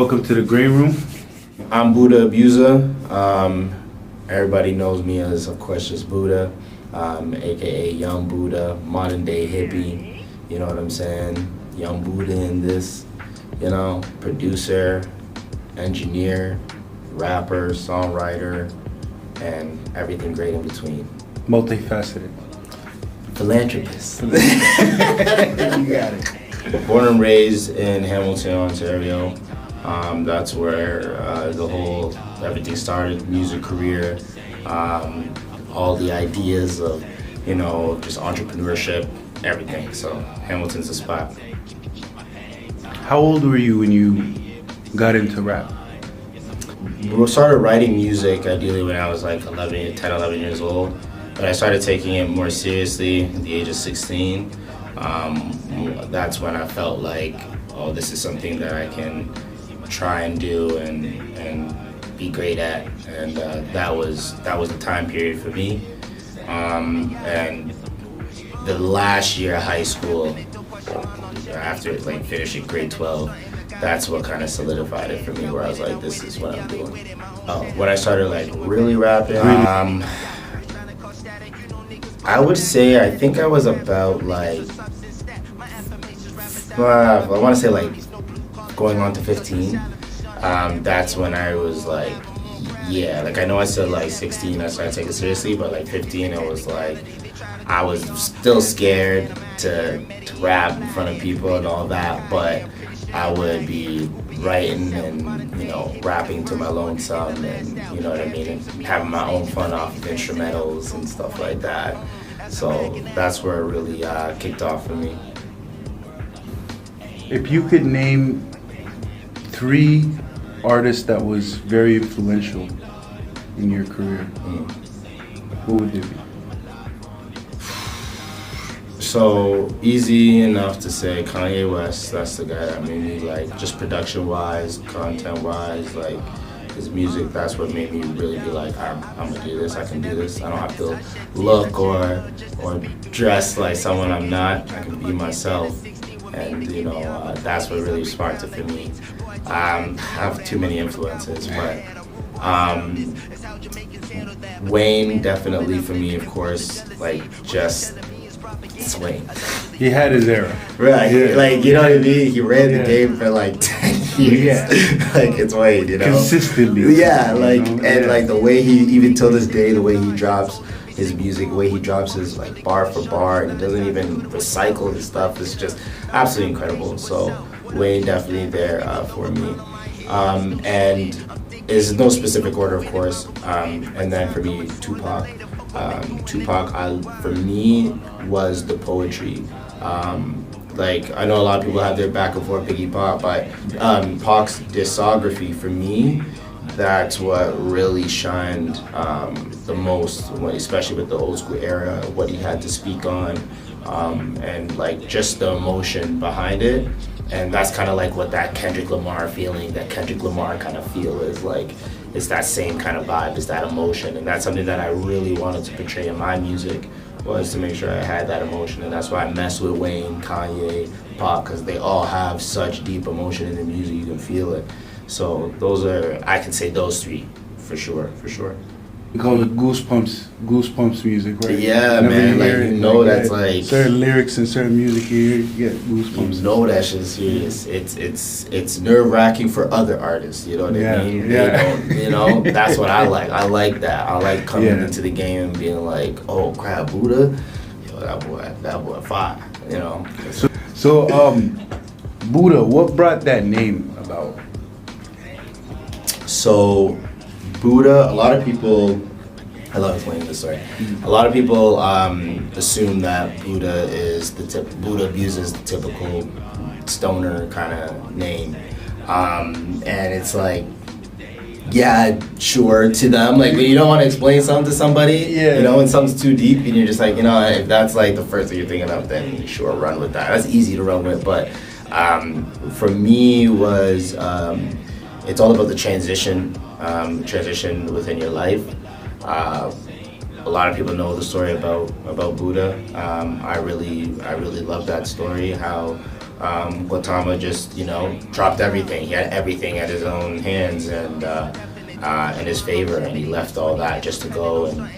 Welcome to the Greyroom. I'm Buddah Abusah. Everybody knows me as, of course, just Buddah, aka Young Buddah, modern day hippie. You know what I'm saying? Young Buddah in this, producer, engineer, rapper, songwriter, and everything great in between. Multifaceted. Philanthropist. You got it. Born and raised in Hamilton, Ontario. That's where everything started, music career, all the ideas of, just entrepreneurship, everything. So Hamilton's the spot. How old were you when you got into rap? We started writing music ideally when I was like 10, 11 years old. But I started taking it more seriously at the age of 16. That's when I felt like, oh, this is something that I can try and do and be great at. And that was the time period for me. And the last year of high school, after finishing grade 12, that's what kind of solidified it for me, where I was like, this is what I'm doing. When I started really rapping, I would say I think I was about I want to say going on to 15. That's when I was I know I said 16 I started taking it seriously, but 15 it was I was still scared to rap in front of people and all that, but I would be writing and rapping to my lonesome, and you know what I mean, and having my own fun off of instrumentals and stuff like that. So that's where it really kicked off for me. If you could name 3 artists that was very influential in your career, who would it be? So easy enough to say Kanye West. That's the guy that made me just production-wise, content-wise, his music. That's what made me really be I'm gonna do this. I can do this. I don't have to look or dress like someone I'm not. I can be myself, and that's what really sparked it for me. I have too many influences, but Wayne definitely for me, of course. It's Wayne. He had his era. Right. Yeah. You know what I mean? He ran the game for 10 years. Yeah. It's Wayne, Consistently. Yeah, the way he, even till this day, the way he drops his music, the way he drops his bar for bar, and he doesn't even recycle his stuff, is just absolutely incredible. So Wayne definitely there for me. And there's no specific order, of course. And then for me, Tupac. Tupac, for me, was the poetry. I know a lot of people have their back and forth Biggie Pac, but Pac's discography, for me, that's what really shined the most, especially with the old school era, what he had to speak on, and just the emotion behind it. And that's kind of what that Kendrick Lamar feeling, that Kendrick Lamar kind of feel is it's that same kind of vibe, it's that emotion. And that's something that I really wanted to portray in my music, was to make sure I had that emotion. And that's why I mess with Wayne, Kanye, Pac, because they all have such deep emotion in their music, you can feel it. So I can say those 3 for sure. We call it goosebumps music, right? Yeah, man, that's certain lyrics and certain music you get goosebumps. That shit's serious. It's nerve-wracking for other artists, you know what I mean? Yeah. They don't, that's what I like. I like that. I like coming into the game and being oh crap, Buddah, that boy fire, So Buddah, what brought that name about? So Buddah, a lot of people, I love explaining this story. A lot of people assume that Buddah Abusah the typical stoner kind of name, and it's yeah, sure to them. When you don't want to explain something to somebody, when something's too deep, and you're just if that's the first thing you're thinking of, then sure, run with that. That's easy to run with, but for me was it's all about the transition within your life. A lot of people know the story about Buddah. I really love that story. How Gautama just, dropped everything. He had everything at his own hands and in his favor, and he left all that just to go and,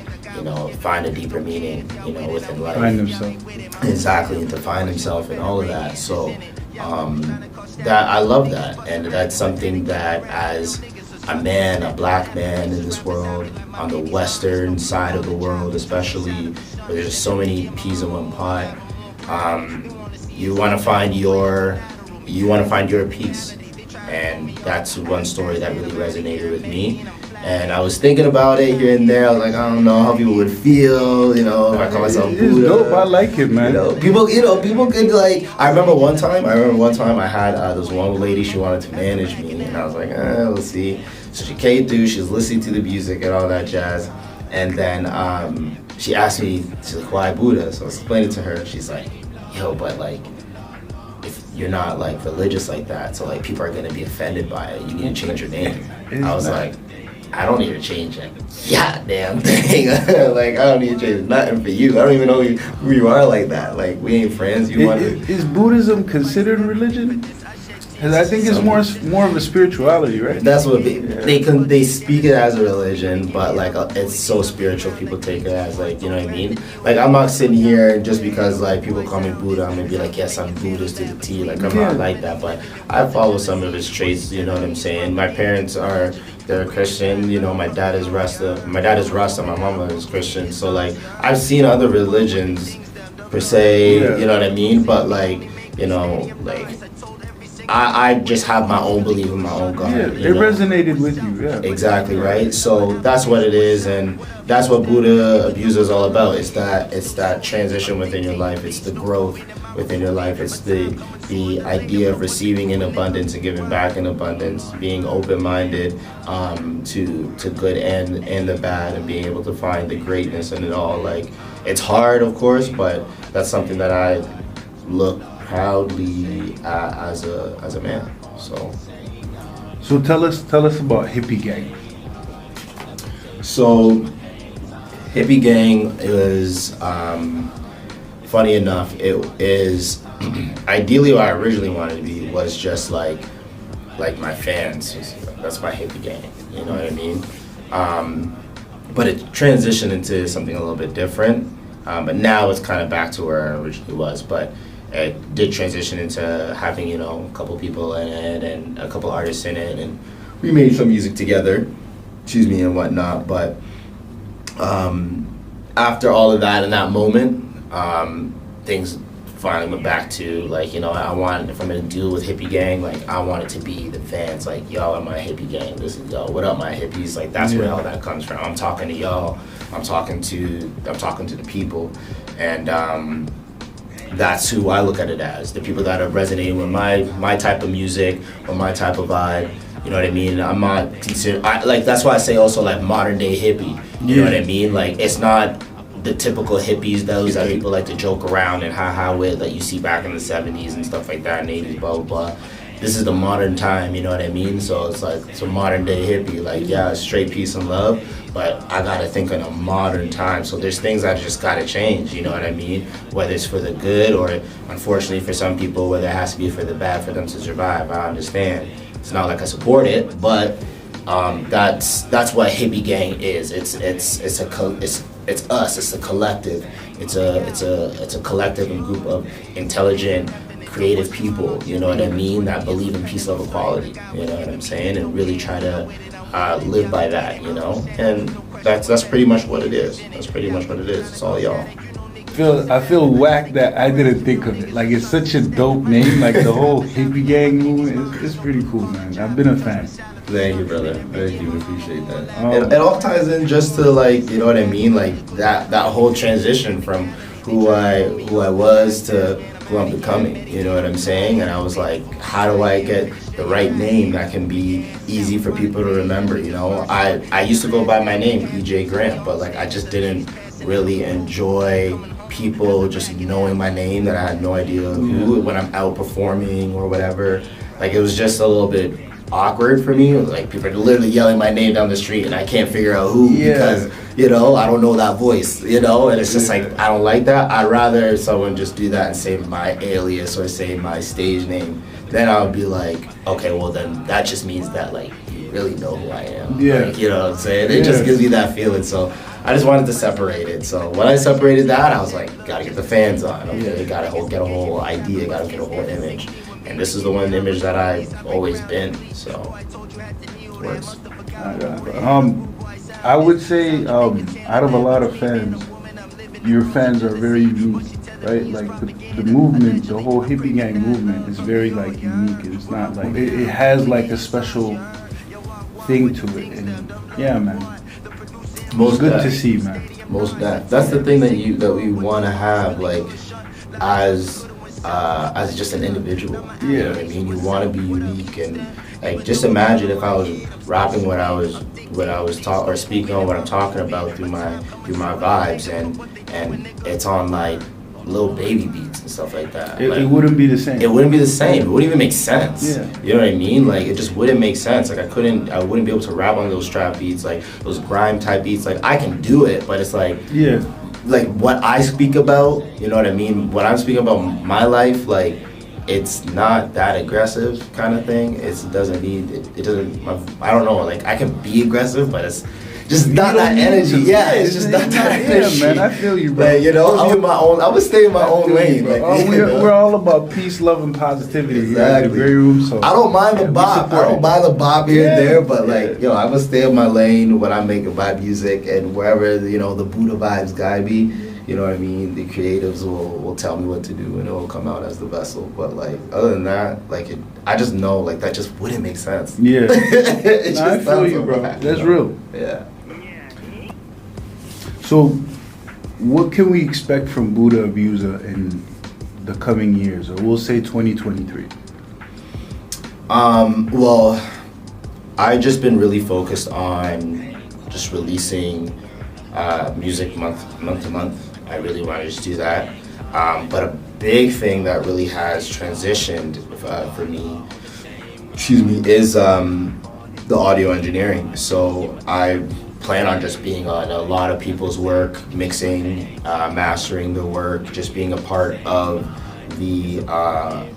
find a deeper meaning, within life. Find himself. Exactly, and to find himself and all of that. So that I love that, and that's something that as a man, a black man in this world, on the western side of the world especially, where there's so many peas in one pot, you want to find your piece. And that's one story that really resonated with me. And I was thinking about it here and there. I was like, I don't know how people would feel, if I call myself Buddha. It's dope. I like it, man. People could like. I remember one time I had this one lady. She wanted to manage me, and I was like, we'll see. So she came through. She was listening to the music and all that jazz, and then she asked me, she's like, why Buddha? So I explained it to her. She's like, yo, but like, if you're not like religious like that, so like people are gonna be offended by it. You need to change your name. I was like, I don't need to change it. Yeah, damn thing. Like, I don't need to change nothing for you. I don't even know who you are like that. Like, we ain't friends. Is Buddhism considered religion? Because I think it's more of a spirituality, right? That's what they speak it as a religion, but like it's so spiritual. People take it as like, you know what I mean? Like, I'm not sitting here just because like people call me Buddha, I'm gonna be like, yes, I'm Buddhist to the T. Like, I'm not like that, but I follow some of his traits. You know what I'm saying? My parents they're Christian. My dad is Rasta. My mama is Christian. So like, I've seen other religions per se. You know what I mean? But like, I just have my own belief in my own God. Yeah, it resonated with you, yeah. Exactly, right? So that's what it is, and that's what Buddah Abusah is all about. It's that transition within your life. It's the growth within your life. It's the idea of receiving in abundance and giving back in abundance, being open-minded to good and the bad, and being able to find the greatness in it all. Like, it's hard, of course, but that's something that I look proudly as a man. So tell us about Hippie Gang. So Hippie Gang is funny enough, it is ideally what I originally wanted to be was just like my fans. That's my Hippie Gang, you know what I mean? But it transitioned into something a little bit different. But now it's kind of back to where I originally was. But it did transition into having, a couple people in it and a couple artists in it, and we made some music together, and whatnot. But after all of that, in that moment, things finally went back to like, I want, if I'm gonna deal with Hippie Gang, like I want it to be the fans, like y'all are my Hippie Gang. This is yo, what up, my hippies? Like that's where all that comes from. I'm talking to y'all. I'm talking to the people, and that's who I look at it as. The people that are resonating with my type of music or my type of vibe. You know what I mean? I'm not considered, that's why I say also like modern day hippie. You know what I mean? Like, it's not the typical hippies, those that people like to joke around and ha-ha with, that you see back in the 70s and stuff like that, and 80s, blah, blah, blah. This is the modern time, you know what I mean? So it's like, it's a modern day hippie. Like, yeah, straight peace and love, but I gotta think in a modern time. So there's things I just gotta change, you know what I mean? Whether it's for the good or, unfortunately for some people, whether it has to be for the bad for them to survive. I understand. It's not like I support it, but that's what Hippie Gang is. It's us. It's a collective. It's a collective and group of intelligent, creative people. You know what I mean? That believe in peace, love, equality. You know what I'm saying? And really try to live by that. And that's pretty much what it is. That's pretty much what it is. It's all y'all. I feel whack that I didn't think of it. Like, it's such a dope name. Like, the whole Hippie Gang movement, it's pretty cool, man. I've been a fan. Thank you, brother. Thank you. Appreciate that. It all ties in just to, like, you know what I mean? Like, that whole transition from who I was to who I'm becoming. You know what I'm saying? And I was like, how do I get the right name that can be easy for people to remember? I used to go by my name, EJ Grant, but like I just didn't really enjoy people just knowing my name, that I had no idea who, when I'm out performing or whatever. Like, it was just a little bit awkward for me. Like people are literally yelling my name down the street and I can't figure out who because I don't know that voice, and it's just like I don't like that. I'd rather someone just do that and say my alias or say my stage name. Then I would be like, okay, well then that just means that like you really know who I am. Yeah. Like, you know what I'm saying? It just gives me that feeling. So I just wanted to separate it. So when I separated that, I was like, gotta get the fans on. Okay, gotta get a whole idea, gotta get a whole image. And this is the one image that I've always been. So it works. I would say out of a lot of fans, your fans are very unique, right? Like the movement, the whole hippie gang movement is very like unique. It's not like it has like a special thing to it, and yeah, man, Most good that. to see, man. Most that. That's the thing that we want to have, like as just an individual. You know what I mean? You want to be unique, and like just imagine if I was rapping what I was taught or speaking on what I'm talking about through my vibes, and it's on like little baby beats and stuff like that. It wouldn't be the same. It wouldn't be the same. It wouldn't even make sense. Yeah. You know what I mean? Like it just wouldn't make sense. Like I wouldn't be able to rap on those trap beats, like those grime type beats. Like I can do it, but it's like like what I speak about, you know what I mean? When I'm speaking about my life, like it's not that aggressive kind of thing. It doesn't, I don't know, like I can be aggressive, but it's just not that energy. Yeah, it's just not that energy. Yeah, man, I feel you, bro. Like, I would stay in my own lane. Like, we're all about peace, love, and positivity. Exactly. Here at the Greyroom, so I don't mind the bop. I don't mind the bop here and there, but like, I would stay in my lane when I'm making vibe music, and wherever the Buddah vibes guy be, you know what I mean. The creatives will tell me what to do, and it will come out as the vessel. But like, other than that, like, I just know like that just wouldn't make sense. Yeah, I feel you, bro. That's real. Yeah. So, what can we expect from Buddah Abusah in the coming years, or we'll say 2023? Well, I've just been really focused on just releasing music month to month. I really want to just do that. But a big thing that really has transitioned for me, is the audio engineering. So I plan on just being on a lot of people's work, mixing, mastering the work, just being a part of the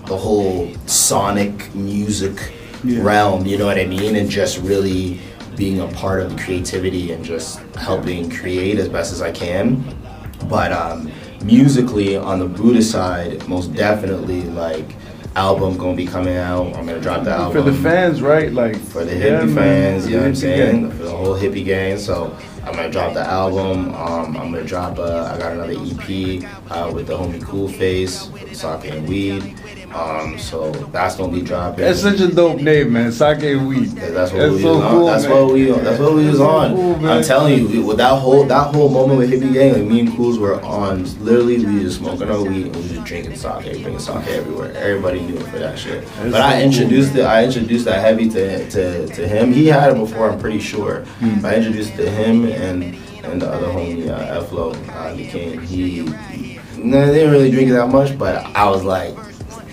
whole sonic music realm, you know what I mean? And just really being a part of the creativity and just helping create as best as I can. But musically, on the Buddah side, most definitely, like, album gonna be coming out. I'm gonna drop the album for the fans, right? Like for the hippie fans, you know what I'm saying? For the whole hippie gang. So I'm gonna drop the album. I'm gonna drop I got another EP with the homie Cool Face, Sake and Weed. So that's gonna be dropping. That's such a dope name, man. Sake and Weed. That's what we was on. That's what we was on. Cool, I'm telling you, with that whole moment with hippie gang, like me and Cools were on. Literally, we just smoking our weed and we just drinking sake, bringing sake everywhere. Everybody knew it for that shit. But I introduced that heavy to him. He had it before, I'm pretty sure. I introduced it to him and the other homie F-Lo. He came. They didn't really drink it that much, but I was like,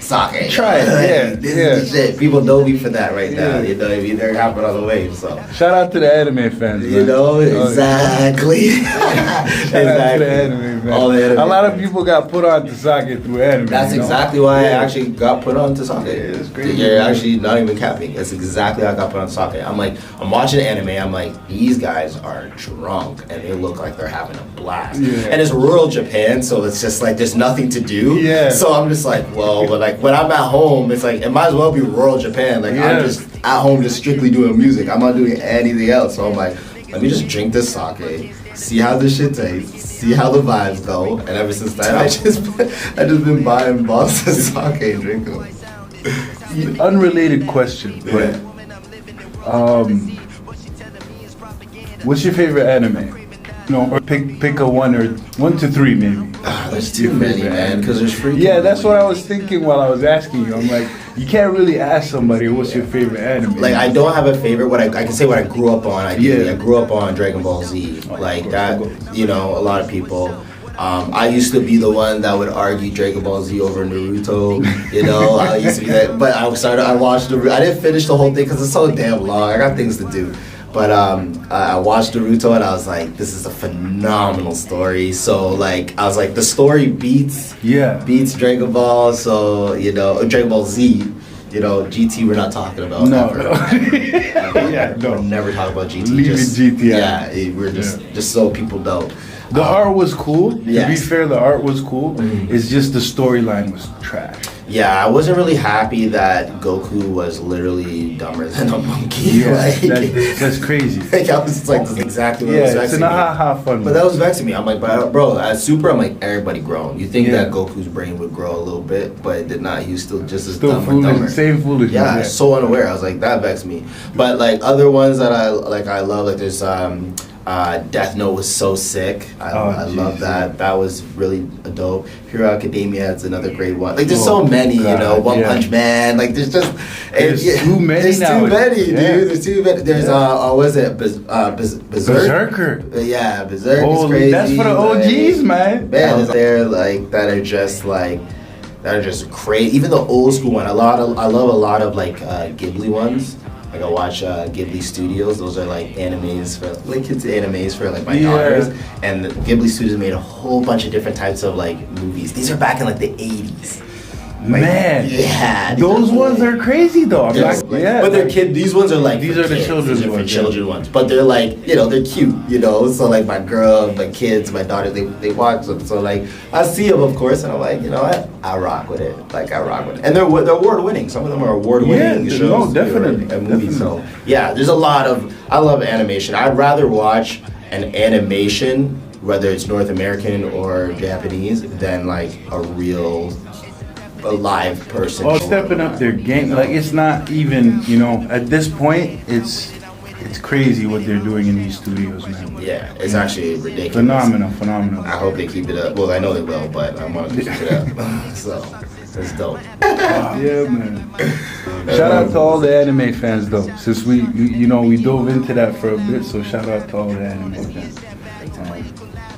sake. Try it, This is the shit. People know me for that right now. You know what I mean? They're hopping on the wave. So shout out to the anime fans, man. You know, exactly. Shout out to the anime fans. All the anime a lot of fans. people got put on to sake through anime. That's exactly why I actually got put on to sake. It's crazy. You're actually not even capping. That's exactly how I got put on to sake. I'm watching anime. I'm like, these guys are drunk and they look like they're having a blast. And it's rural Japan, so it's just like there's nothing to do. So I'm just like, well, but like when I'm at home, it's like it might as well be rural Japan. Like I'm just at home, just strictly doing music. I'm not doing anything else. So I'm like, let me just drink this sake, see how this shit tastes, see how the vibes go. And ever since then, I just been buying bottles of sake and drinking them. Unrelated question, but what's your favorite anime? Or pick a 1 to 3 maybe. There's too many, man, because there's freaking. Yeah, that's what I was thinking while I was asking you. I'm like, you can't really ask somebody what's your favorite anime. Like, I don't have a favorite. I can say what I grew up on. I grew up on Dragon Ball Z. Like that, a lot of people. I used to be the one that would argue Dragon Ball Z over Naruto. You know, I used to be that. But I watched I didn't finish the whole thing because it's so damn long. I got things to do. But I watched Naruto and I was like, this is a phenomenal story. So like, I was like, the story beats Dragon Ball. So, you know, Dragon Ball Z. You know, GT we're not talking about. No. We'll never talk about GT. Leave it GT. Yeah, we're just so people know. The art was cool. Yes. To be fair, the art was cool. It's just the storyline was trash. Yeah, I wasn't really happy that Goku was literally dumber than a monkey. Yeah, that's crazy. Like, I was like, that's exactly what was vexing me. Fun. But that was vexing me. I'm like, bro, at Super, I'm like, everybody grown. You think that Goku's brain would grow a little bit, but it did not. He was still just as dumb or dumber. Same foolishness. Yeah, so unaware. I was like, that vexed me. But like other ones that I love, like there's Death Note was so sick. I love that. That was really dope. Hero Academia is another great one. Like there's so many, you know. One Punch Man. Like there's just too many. There's too many, dude. There's too many. There's was it Berserker? Yeah, Berserk is crazy. That's for the OGs, man. Man, is there like that are just crazy. Even the old school one. I love a lot of like Ghibli ones. Like I watch Ghibli Studios. Those are like animes for like kids animes for like my daughters. And the Ghibli Studios made a whole bunch of different types of like movies. These are back in like the 80s. Like, man, yeah, those ones are crazy though. But they're kid. These ones are like these are the children's ones. Children ones, but they're like they're cute. You know, so like my girl, my kids, my daughter, they watch them. So like I see them, of course, and I'm like, you know what, I rock with it. Like I rock with it, and they're award winning. Some of them are award winning shows. No, definitely, and movies. So yeah, there's a lot of. I love animation. I'd rather watch an animation, whether it's North American or Japanese, than like a live person. Stepping up their game. Like it's not even, at this point, it's crazy what they're doing in these studios, man. Yeah, it's actually ridiculous. Phenomenal. I hope they keep it up. Well, I know they will, but I want to keep it up. So, it's dope. Yeah, man. Shout out to all the anime fans, though. Since we dove into that for a bit, so shout out to all the anime fans.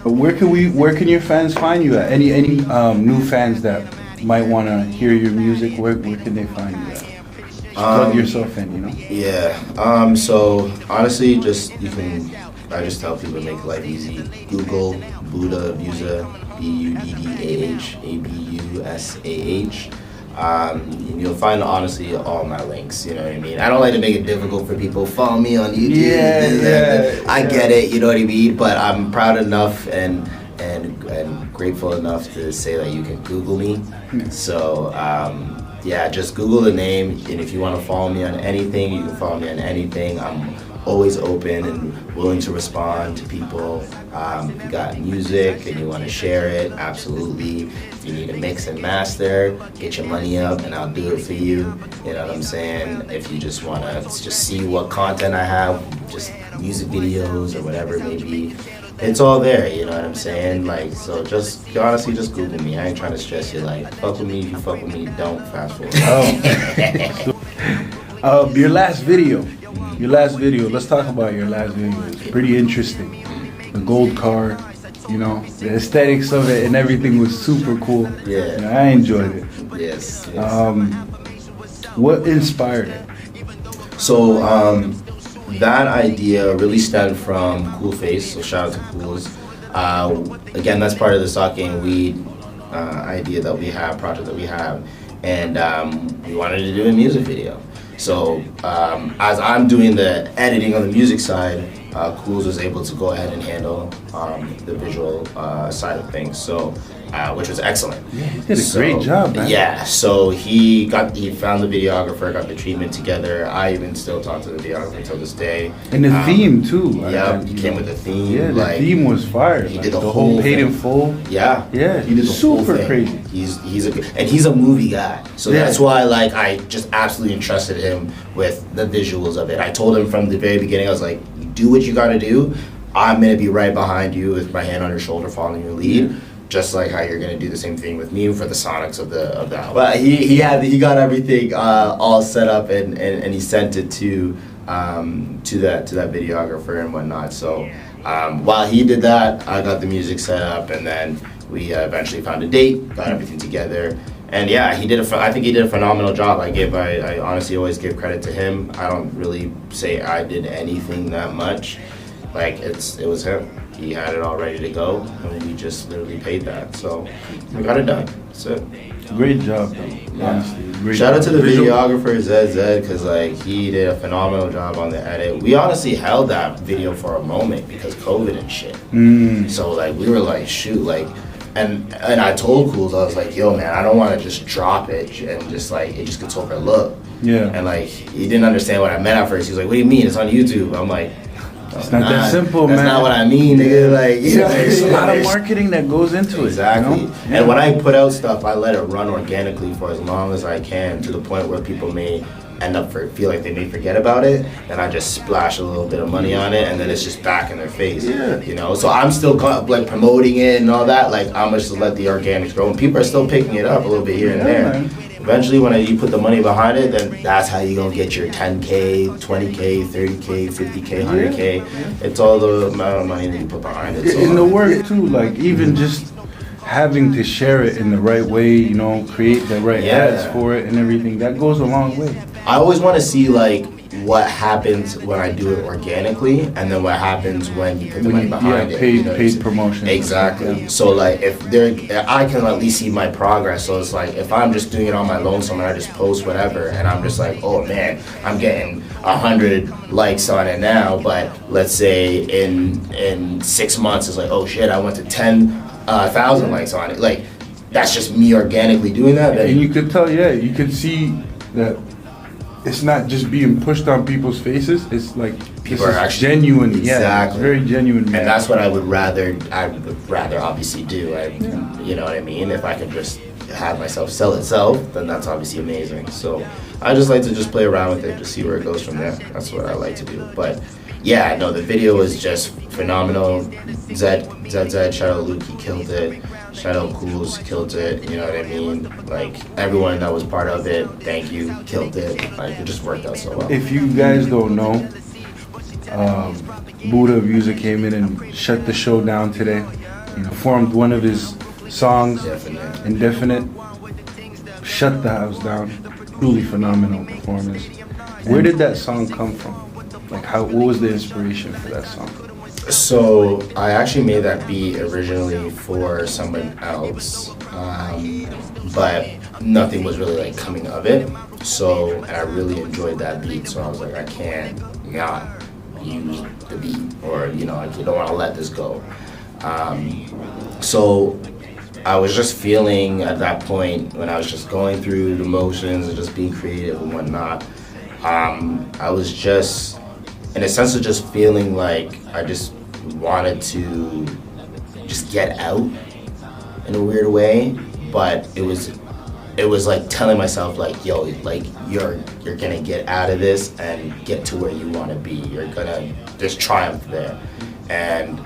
Where can your fans find you at? Any new fans that might want to hear your music, where can they find you at? Plug yourself in, Yeah. So honestly, I just tell people to make life easy. Google Buddah Abusah, BUDDAH, ABUSAH. You'll find honestly all my links. You know what I mean? I don't like to make it difficult for people. Follow me on YouTube. I get it. You know what I mean? But I'm proud enough and grateful enough to say that you can Google me. So just Google the name, and if you want to follow me on anything, you can follow me on anything. I'm always open and willing to respond to people. If you got music and you want to share it, absolutely. If you need a mix and master, get your money up and I'll do it for you. You know what I'm saying? If you just want to just see what content I have, just music videos or whatever it may be, it's all there, you know what I'm saying? Like, so honestly, just Google me. I ain't trying to stress you. Like, fuck with me. If you fuck with me, don't fast forward. Your last video. Let's talk about your last video. It's pretty interesting. The gold car, the aesthetics of it and everything was super cool. Yeah. I enjoyed it. Yes. What inspired it? So, that idea really stemmed from Cool Face, so shout out to Cools. Again, that's part of the Stock Gang Weed idea that we have, project that we have, and we wanted to do a music video. So as I'm doing the editing on the music side, Cools was able to go ahead and handle the visual side of things. So. Which was excellent. Yeah, he did a great job, man. Yeah, so he found the videographer, got the treatment together. I even still talk to the videographer until this day. And the theme too. Yeah, he came with the theme. Yeah, the theme was fire. He did the whole paid in full. Yeah, he did the super whole thing. Crazy. He's a movie guy, so that's why I just absolutely entrusted him with the visuals of it. I told him from the very beginning, I was like, do what you got to do. I'm gonna be right behind you with my hand on your shoulder, following your lead. Yeah. Just like how you're gonna do the same thing with me for the sonics of the album. But he got everything all set up and he sent it to that videographer and whatnot. So while he did that, I got the music set up, and then we eventually found a date, got everything together. And yeah, I think he did a phenomenal job. I honestly always give credit to him. I don't really say I did anything that much. Like, it was him. He had it all ready to go, and we just literally paid that. So we got it done. That's it. Great job, though. Honestly. Great Shout out to the visual videographer Zed, because like he did a phenomenal job on the edit. We honestly held that video for a moment because COVID and shit. So like we were like, shoot, like, and I told Cools, I was like, yo man, I don't want to just drop it and just like it just gets overlooked. Yeah. And like he didn't understand what I meant at first. He was like, what do you mean? It's on YouTube. I'm like, it's not that simple, man. That's not what I mean, nigga. Like, you know, there's a lot of marketing that goes into exactly. it. You know? Yeah. And when I put out stuff, I let it run organically for as long as I can, to the point where people may end up feel like they may forget about it, and I just splash a little bit of money on it, and then it's just back in their face. Yeah. You know, so I'm still like promoting it and all that. Like, I'm just to let the organics grow, and people are still picking it up a little bit here and there. Man. Eventually, when you put the money behind it, then that's how you're gonna get your 10K, 20K, 30K, 50K, 100K. Yeah. It's all the amount of money that you put behind it. So in the work too, like even just having to share it in the right way, you know, create the right ads for it and everything, that goes a long way. I always want to see like what happens when I do it organically, and then what happens when you put the money behind it. Paid promotion. Exactly. Yeah. So like I can at least see my progress. So it's like if I'm just doing it on my lonesome and I just post whatever, and I'm just like, oh man, I'm getting 100 likes on it now, but let's say in 6 months it's like, oh shit, I went to 10,000 likes on it. Like that's just me organically doing that. And you could tell, you could see that. It's not just being pushed on people's faces. It's like people are actually genuine. Exactly. Yeah, it's very genuine. And that's what I would rather obviously do. You know what I mean? If I could just have myself sell itself, then that's obviously amazing. So I just like to just play around with it, just see where it goes from there. That's what I like to do. But yeah, no, the video is just phenomenal. Zed, shout out Luke, he killed it. Shout out Cools, killed it, you know what I mean? Like, everyone that was part of it, thank you, killed it. Like, it just worked out so well. If you guys don't know, Buddah Abusah came in and shut the show down today. You know, performed one of his songs, Indefinite. Shut the house down. Truly phenomenal performance. Where did that song come from? Like, what was the inspiration for that song? So I actually made that beat originally for someone else, but nothing was really like coming of it. So I really enjoyed that beat. So I was like, I can't not use the beat, or you know, I don't want to let this go. So I was just feeling at that point when I was just going through the motions and just being creative and whatnot. I was just, in a sense of just feeling like I just wanted to just get out in a weird way, but it was like telling myself like, yo, like you're gonna get out of this and get to where you want to be. You're gonna just triumph there. And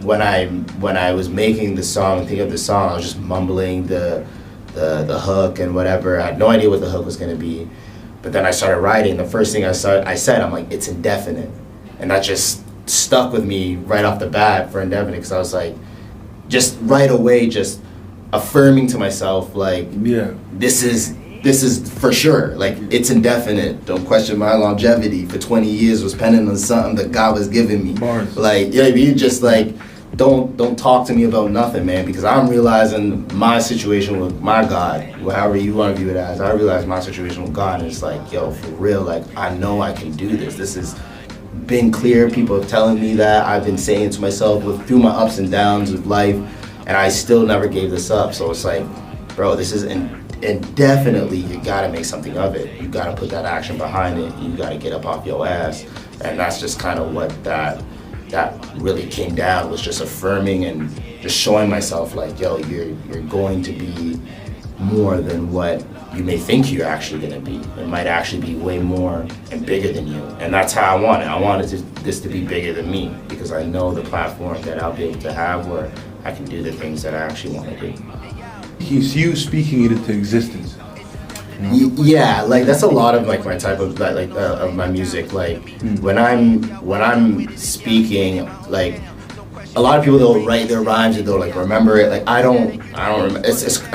when I was making the song, thinking of the song, I was just mumbling the hook and whatever. I had no idea what the hook was gonna be. But then I started writing. The first thing I said, I'm like, it's indefinite. And that just stuck with me right off the bat for Indefinite, because I was like, just right away, just affirming to myself, like, this is for sure. Like, it's indefinite. Don't question my longevity. For 20 years was penning on something that God was giving me. Bars. Like, you know what I mean? Just like, don't talk to me about nothing, man, because I'm realizing my situation with my God, however you want to view it as. I realize my situation with God, and it's like, yo, for real, like, I know I can do this. This has been clear. People are telling me that. I've been saying to myself through my ups and downs of life, and I still never gave this up. So it's like, bro, this is indefinitely, you gotta make something of it. You gotta put that action behind it. You gotta get up off your ass. And that's just kind of what that really came down, was just affirming and just showing myself like, yo, you're going to be more than what you may think you're actually gonna be. It might actually be way more and bigger than you. And that's how I want it. I wanted this to be bigger than me, because I know the platform that I'll be able to have where I can do the things that I actually want to do. It's you speaking it into existence. Yeah, like that's a lot of like my type of of my music. Like when I'm speaking, like a lot of people, they'll write their rhymes and they'll like remember it. Like I don't remember. I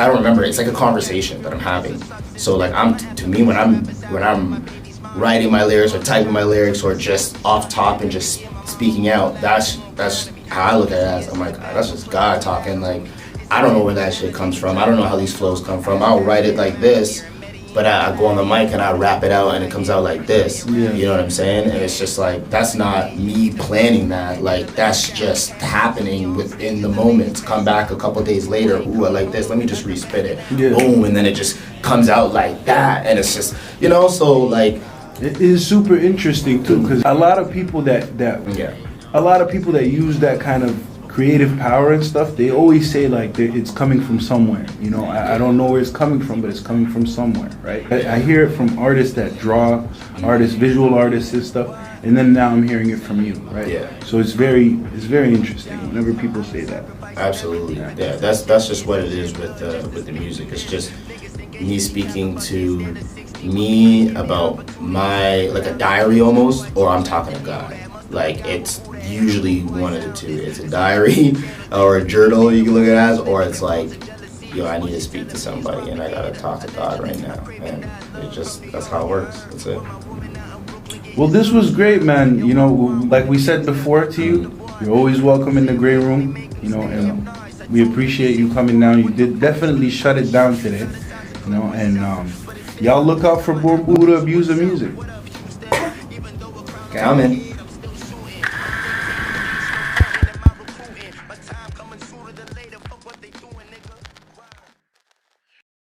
don't remember. It's like a conversation that I'm having. So like to me when I'm writing my lyrics or typing my lyrics or just off top and just speaking out, that's how I look at it as. I'm like, that's just God talking. Like I don't know where that shit comes from. I don't know how these flows come from. I'll write it like this, but I go on the mic and I rap it out and it comes out like this. Yeah. You know what I'm saying? And it's just like, that's not me planning that. Like, that's just happening within the moment. Come back a couple days later, ooh, I like this, let me just respit it. Yeah. Boom, and then it just comes out like that. And it's just, you know, so like. It is super interesting too, because a lot of people that use that kind of creative power and stuff, they always say like it's coming from somewhere. You know, I don't know where it's coming from, but it's coming from somewhere, right? I hear it from artists that draw, artists, visual artists and stuff, and then now I'm hearing it from you, right? Yeah. So it's very interesting whenever people say that. Absolutely. Yeah. That's just what it is with the music. It's just me speaking to me about my, like a diary almost, or I'm talking to God. Like it's usually one of the two. It's a diary or a journal you can look at it as, or it's like, yo, I need to speak to somebody and I gotta talk to God right now. And that's how it works. That's it. Well, this was great, man. You know, like we said before to you, you're always welcome in the Grey Room, you know, and we appreciate you coming down. You did definitely shut it down today, you know, and y'all look out for more Buddah Abusah music. Coming.